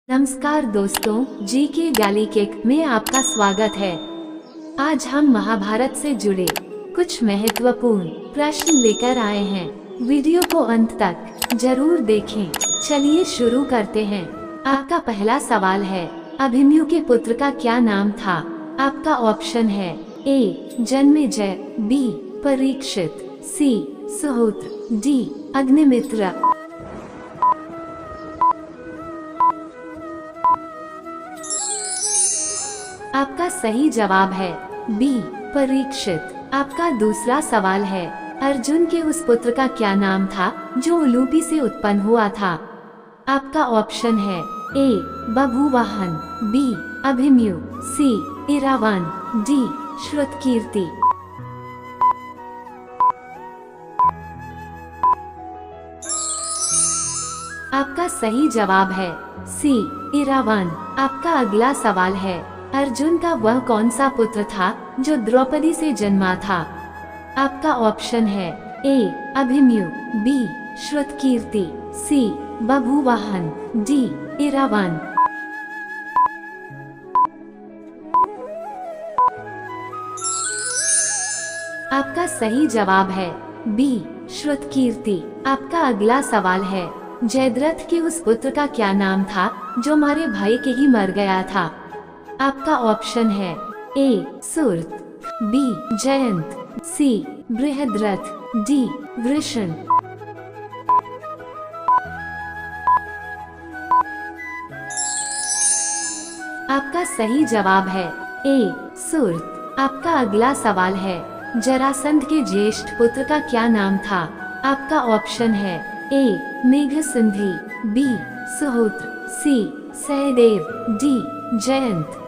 नमस्कार दोस्तों, जी के गैलीकिक में आपका स्वागत है। आज हम महाभारत से जुड़े कुछ महत्वपूर्ण प्रश्न लेकर आए हैं। वीडियो को अंत तक जरूर देखें। चलिए शुरू करते हैं। आपका पहला सवाल है, अभिमन्यु के पुत्र का क्या नाम था? आपका ऑप्शन है ए जन्मेजय, बी परीक्षित, सी सुहोत्र, डी अग्निमित्र। आपका सही जवाब है बी परीक्षित। आपका दूसरा सवाल है, अर्जुन के उस पुत्र का क्या नाम था जो उलूपी से उत्पन्न हुआ था? आपका ऑप्शन है ए बभूवाहन, बी अभिमन्यु, सी इरावान, डी श्रुतकीर्ति। आपका सही जवाब है सी इरावान। आपका अगला सवाल है, अर्जुन का वह कौन सा पुत्र था जो द्रौपदी से जन्मा था? आपका ऑप्शन है ए अभिमन्यु, बी श्रुतकीर्ति, सी बभूवाहन, डी इरावान। आपका सही जवाब है बी श्रुतकीर्ति। आपका अगला सवाल है, जयद्रथ के उस पुत्र का क्या नाम था जो हमारे भाई के ही मर गया था? आपका ऑप्शन है ए सुरत, बी जयंत, सी बृहद्रथ, डी वृषण। आपका सही जवाब है ए सुरत। आपका अगला सवाल है, जरासंध के ज्येष्ठ पुत्र का क्या नाम था? आपका ऑप्शन है ए मेघसिंधी, बी सुहोत्र, सी सहदेव, डी जयंत।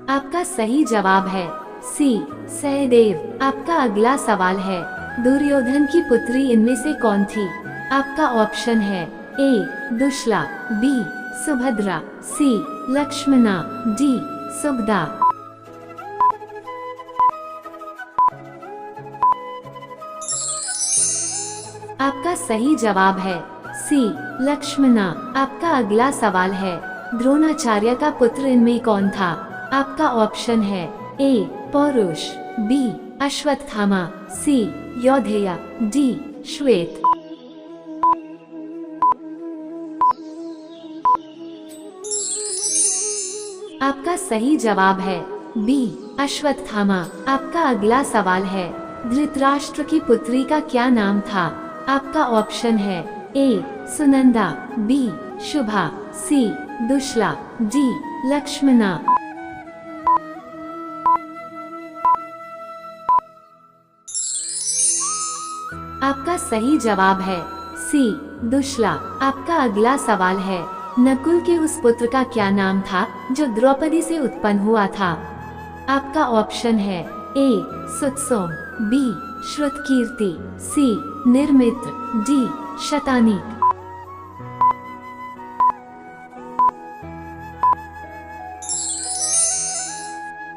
आपका सही जवाब है सी सहदेव। आपका अगला सवाल है, दुर्योधन की पुत्री इनमें से कौन थी? आपका ऑप्शन है ए दुश्ला, बी सुभद्रा, सी लक्ष्मणा, डी सुभदा। आपका सही जवाब है सी लक्ष्मणा। आपका अगला सवाल है, द्रोणाचार्य का पुत्र इनमें कौन था? आपका ऑप्शन है ए पौरुष, बी अश्वत्थामा, सी योधेय, डी श्वेत। आपका सही जवाब है बी अश्वत्थामा। आपका अगला सवाल है, धृतराष्ट्र की पुत्री का क्या नाम था? आपका ऑप्शन है ए सुनंदा, बी शुभा, सी दुश्ला, डी लक्ष्मणा। आपका सही जवाब है सी दुश्ला। आपका अगला सवाल है, नकुल के उस पुत्र का क्या नाम था जो द्रौपदी से उत्पन्न हुआ था? आपका ऑप्शन है ए सुतसोम, बी श्रुतकीर्ति, सी निर्मित्र, डी शतानीक।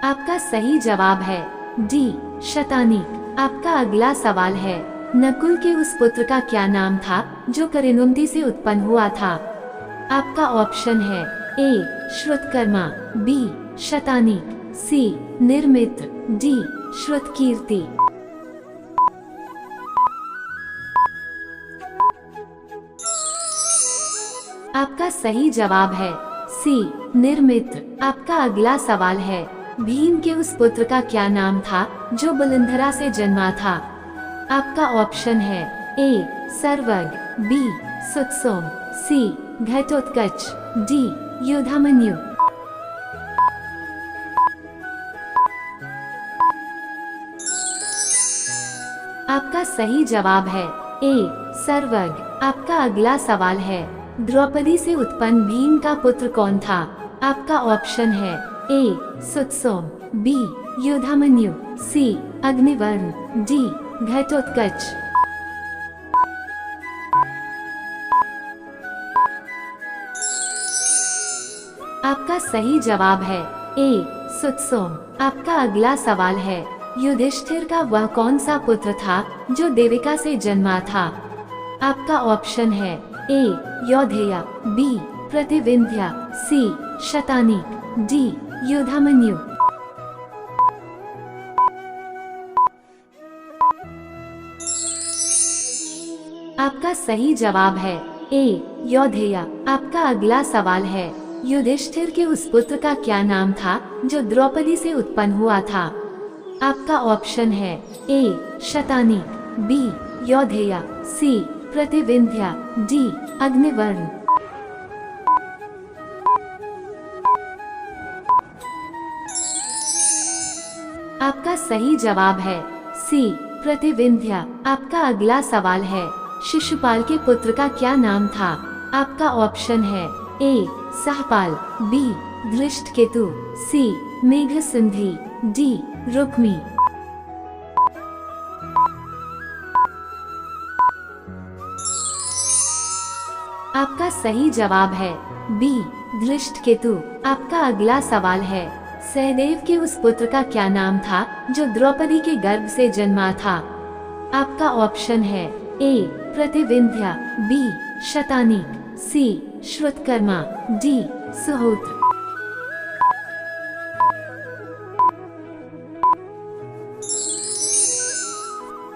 आपका सही जवाब है डी शतानीक। आपका अगला सवाल है, नकुल के उस पुत्र का क्या नाम था जो करिनुमति से उत्पन्न हुआ था? आपका ऑप्शन है ए श्रुतकर्मा, बी शतानीक, सी निर्मित्र, डी श्रुतकीर्ति। आपका सही जवाब है सी निर्मित्र। आपका अगला सवाल है, भीम के उस पुत्र का क्या नाम था जो बुलंधरा से जन्मा था? आपका ऑप्शन है ए सर्वग, बी सुतसोम, सी घटोत्कच, डी युधामन्यु। आपका सही जवाब है ए सर्वग। आपका अगला सवाल है, द्रौपदी से उत्पन्न भीम का पुत्र कौन था? आपका ऑप्शन है ए सुतसोम, बी युधामन्यु, सी अग्निवर्ण, डी घटोत्कच। आपका सही जवाब है ए सुतसोम। आपका अगला सवाल है, युधिष्ठिर का वह कौन सा पुत्र था जो देविका से जन्मा था? आपका ऑप्शन है ए यौधेय, बी प्रतिविंध्या, सी शतानीक, डी युधामन्यु। आपका सही जवाब है ए यौधेय। आपका अगला सवाल है, युधिष्ठिर के उस पुत्र का क्या नाम था जो द्रौपदी से उत्पन्न हुआ था? आपका ऑप्शन है ए शतानीक, बी यौधेय, सी प्रतिविंध्या, डी अग्निवर्ण। आपका सही जवाब है सी प्रतिविंध्या। आपका अगला सवाल है, शिशुपाल के पुत्र का क्या नाम था? आपका ऑप्शन है ए सहपाल, बी धृष्टकेतु, सी मेघसिंधी, डी रुक्मी। आपका सही जवाब है बी धृष्टकेतु। आपका अगला सवाल है, सहदेव के उस पुत्र का क्या नाम था जो द्रौपदी के गर्भ से जन्मा था? आपका ऑप्शन है ए प्रतिविंध्या, बी शतानीक, सी श्रुतकर्मा, डी सुहोत्र।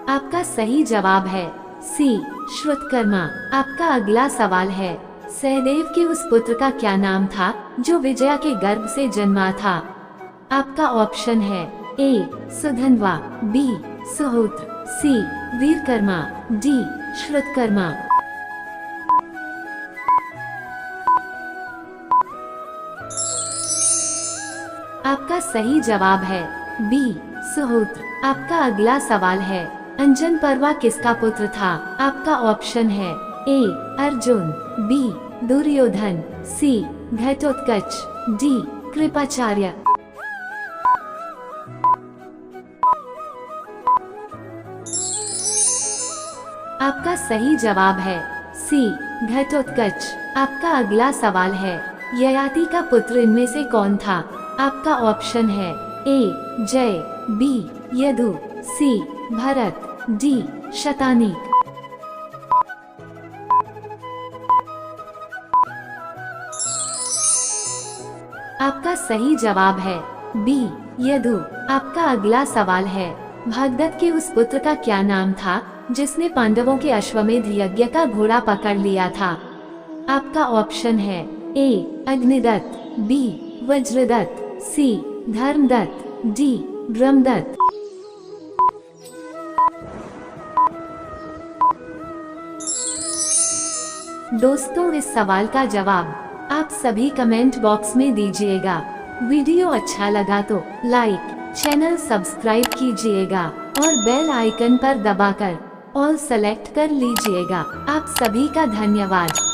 आपका सही जवाब है सी श्रुतकर्मा। आपका अगला सवाल है, सहदेव के उस पुत्र का क्या नाम था जो विजया के गर्भ से जन्मा था? आपका ऑप्शन है ए सुधन्वा, बी सुहोत्र, सी वीरकर्मा, डी श्रुतकर्मा। आपका सही जवाब है बी सुहोत्र। आपका अगला सवाल है, अंजन पर्वा किसका पुत्र था? आपका ऑप्शन है ए अर्जुन, बी दुर्योधन, सी घटोत्कच, डी कृपाचार्य। आपका सही जवाब है सी घटोत्कच। आपका अगला सवाल है, ययाति का पुत्र इनमें से कौन था? आपका ऑप्शन है ए जय, बी यदु, सी भरत, डी शतानीक। आपका सही जवाब है बी यदु। आपका अगला सवाल है, भगदत्त के उस पुत्र का क्या नाम था जिसने पांडवों के अश्वमेध यज्ञ का घोड़ा पकड़ लिया था? आपका ऑप्शन है ए अग्निदत्त, बी वज्रदत्त, सी धर्मदत्त, डी ब्रह्मदत्त। दोस्तों, इस सवाल का जवाब आप सभी कमेंट बॉक्स में दीजिएगा। वीडियो अच्छा लगा तो लाइक, चैनल सब्सक्राइब कीजिएगा और बेल आइकन पर दबाकर ऑल सेलेक्ट कर लीजिएगा। आप सभी का धन्यवाद।